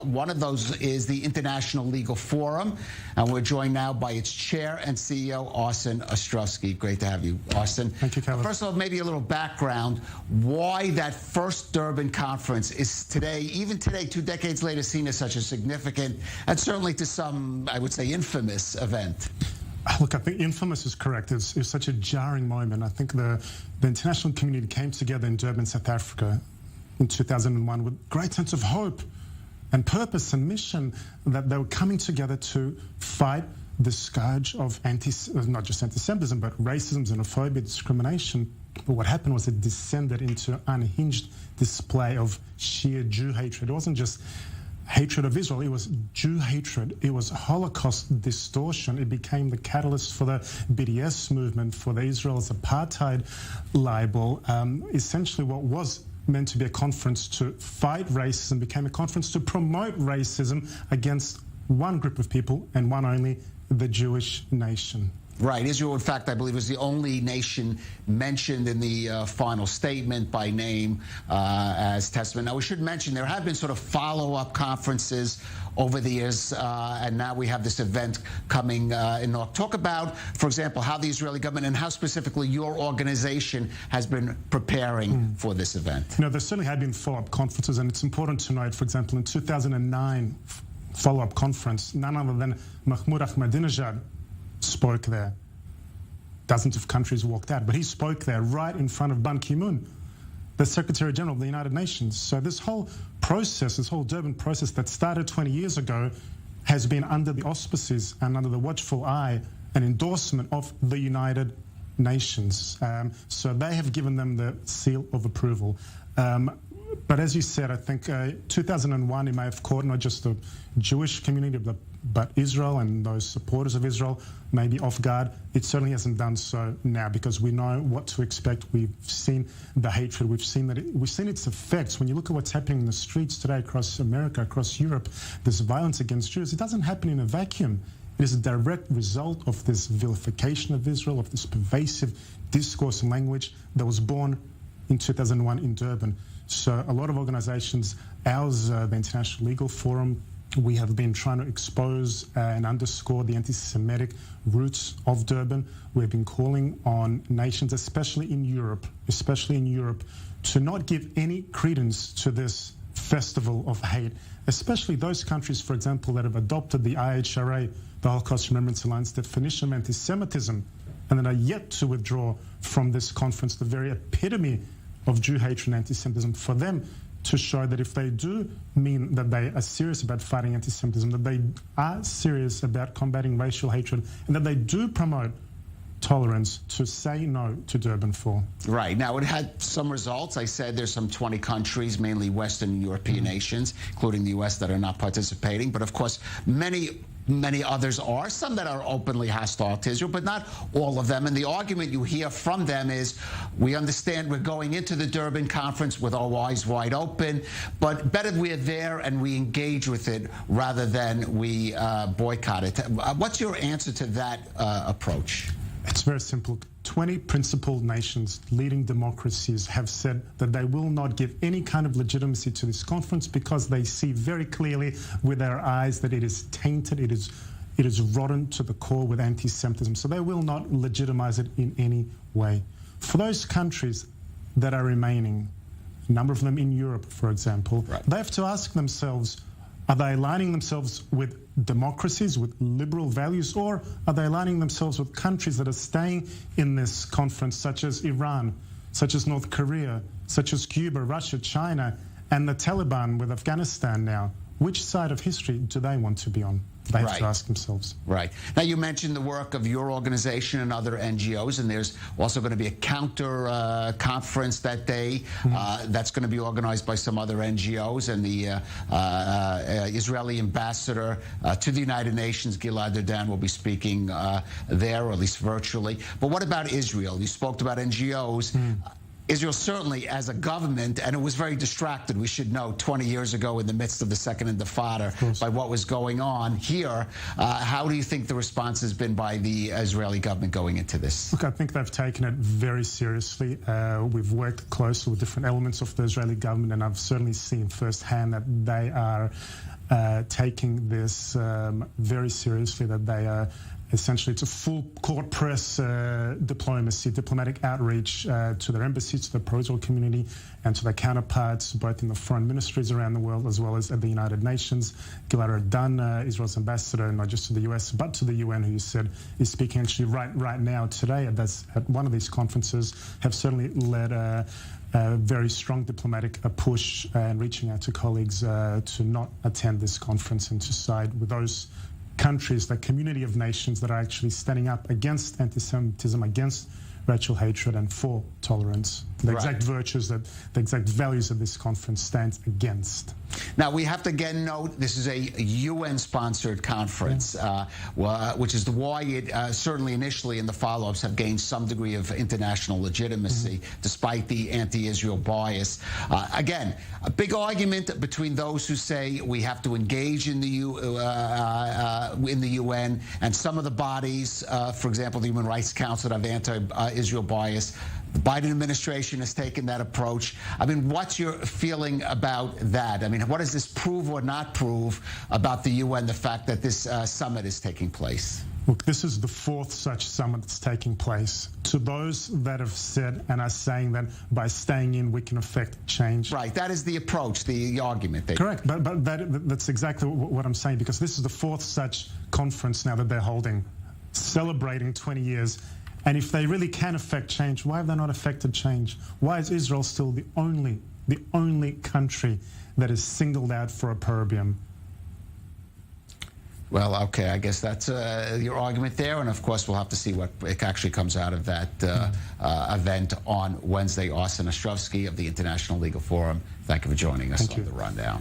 One of those is the International Legal Forum, and we're joined now by its chair and CEO, Arsen Ostrovsky. Great to have you, Arsen. Thank you, Carlos. First of all, maybe a little background, why that first Durban conference is today, even today, 2 decades later, seen as such a significant, and certainly to some, I would say, infamous event. Look, I think infamous is correct. It's such a jarring moment. I think the international community came together in Durban, South Africa in 2001 with great sense of hope and purpose and mission, that they were coming together to fight the scourge of not just anti-Semitism, but racism, xenophobia, discrimination. But what happened was it descended into an unhinged display of sheer Jew hatred. It wasn't just hatred of Israel, it was Jew hatred. It was Holocaust distortion. It became the catalyst for the BDS movement, for the Israel's apartheid libel. Essentially what was meant to be a conference to fight racism became a conference to promote racism against one group of people and one only, the Jewish nation. Right. Israel, in fact, I believe was the only nation mentioned in the final statement by name as testament. Now, we should mention there have been sort of follow-up conferences over the years, and now we have this event coming in North. Talk about, for example, how the Israeli government and how specifically your organization has been preparing for this event. You know, there certainly have been follow-up conferences, and it's important to note, for example, in 2009 follow-up conference, none other than Mahmoud Ahmadinejad spoke there. Dozens of countries walked out, but he spoke there right in front of Ban Ki-moon, the Secretary General of the United Nations. So this whole process, this whole Durban process that started 20 years ago has been under the auspices and under the watchful eye and endorsement of the United Nations. So they have given them the seal of approval. But as you said, I think 2001, it may have caught not just the Jewish community, but Israel and those supporters of Israel may be off guard. It certainly hasn't done so now because we know what to expect. We've seen the hatred. We've seen its effects. When you look at what's happening in the streets today across America, across Europe, this violence against Jews, it doesn't happen in a vacuum. It is a direct result of this vilification of Israel, of this pervasive discourse and language that was born in 2001 in Durban. So a lot of organizations, ours, the International Legal Forum, we have been trying to expose and underscore the anti-Semitic roots of Durban. We've been calling on nations, especially in Europe, to not give any credence to this festival of hate, especially those countries, for example, that have adopted the IHRA, the Holocaust Remembrance Alliance definition of antisemitism, and that are yet to withdraw from this conference, the very epitome of Jew hatred and anti-Semitism, for them to show that if they do mean that they are serious about fighting anti-Semitism, that they are serious about combating racial hatred, and that they do promote tolerance, to say no to Durban IV. Right. Now, it had some results. I said there's some 20 countries, mainly Western European nations, including the U.S., that are not participating. But, of course, many others are, some that are openly hostile to Israel, but not all of them. And the argument you hear from them is, we understand we're going into the Durban conference with our eyes wide open, but better we're there and we engage with it rather than we boycott it. What's your answer to that approach? It's very simple. 20 principled nations, leading democracies, have said that they will not give any kind of legitimacy to this conference because they see very clearly with their eyes that it is tainted, it is rotten to the core with anti-Semitism. So they will not legitimize it in any way. For those countries that are remaining, a number of them in Europe, for example, they have to ask themselves, are they aligning themselves with democracies, with liberal values, or are they aligning themselves with countries that are staying in this conference, such as Iran, such as North Korea, such as Cuba, Russia, China, and the Taliban with Afghanistan now? Which side of history do they want to be on? They have to ask themselves. Right. Now, you mentioned the work of your organization and other NGOs, and there's also going to be a counter conference that day that's going to be organized by some other NGOs, and the Israeli ambassador to the United Nations, Gilad Erdan, will be speaking there, or at least virtually. But what about Israel? You spoke about NGOs. Israel certainly as a government, and it was very distracted, we should know, 20 years ago in the midst of the Second Intifada by what was going on here. How do you think the response has been by the Israeli government going into this? Look, I think they've taken it very seriously. We've worked closely with different elements of the Israeli government, and I've certainly seen firsthand that they are taking this very seriously, that they are essentially, it's a full court press diplomacy, diplomatic outreach to their embassies, to the pro-Israel community, and to their counterparts, both in the foreign ministries around the world, as well as at the United Nations. Gilad Erdan, Israel's ambassador, not just to the US, but to the UN, who you said is speaking actually right now, today, at one of these conferences, have certainly led a very strong diplomatic push and reaching out to colleagues to not attend this conference and to side with those countries, the community of nations that are actually standing up against anti-Semitism, against racial hatred, and for tolerance. The exact virtues, the exact values that this conference stands against. Now, we have to again note this is a UN-sponsored conference, which is why it certainly initially in the follow-ups have gained some degree of international legitimacy, despite the anti-Israel bias. Again, a big argument between those who say we have to engage in the UN and some of the bodies, for example, the Human Rights Council, that have anti-Israel bias. The Biden administration has taken that approach. I mean, what's your feeling about that? I mean, what does this prove or not prove about the UN, the fact that this summit is taking place? Look, this is the fourth such summit that's taking place. To those that have said and are saying that by staying in we can affect change. Right, that is the approach, the argument. Correct, but that's exactly what I'm saying, because this is the fourth such conference now that they're holding, celebrating 20 years. And if they really can affect change, why have they not affected change? Why is Israel still the only country that is singled out for opprobrium? Well, okay, I guess that's your argument there. And of course, we'll have to see what actually comes out of that event on Wednesday. Arsen Ostrovsky of the International Legal Forum, thank you for joining us on The Rundown.